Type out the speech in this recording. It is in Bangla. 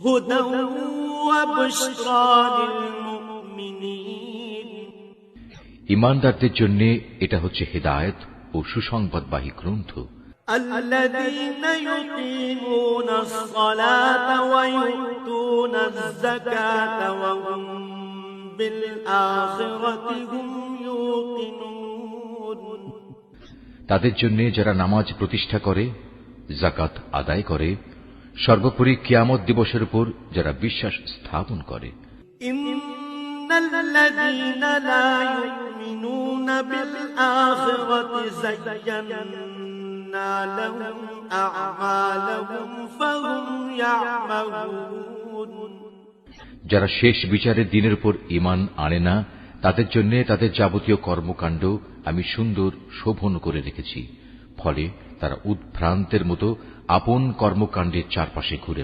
هدى وبشرى للمؤمنين ঈমানদারদের জন্য এটা হচ্ছে হিদায়াত ও সুসংবাদবাহী গ্রন্থ। الذين يقيمون الصلاة ويؤتون الزكاة وهم بالآخرة هم يوقنون তাদের জন্য যারা নামাজ প্রতিষ্ঠা করে, যাকাত আদায় করে, সর্বোপরি কিয়ামত দিবসের উপর যারা বিশ্বাস স্থাপন করে। إن الذين لا يؤمنون بالآخرة زينا لهم أعمالهم فهم يعمهون যারা শেষ বিচারের দিনের উপর ঈমান আনে না, তাদের জন্য তাদের যাবতীয় কর্মকাণ্ড আমি সুন্দর শোভন করে রেখেছি, ফলে তারা উদ্ভ্রান্তের মতো আপন কর্মকাণ্ডের চারপাশে ঘুরে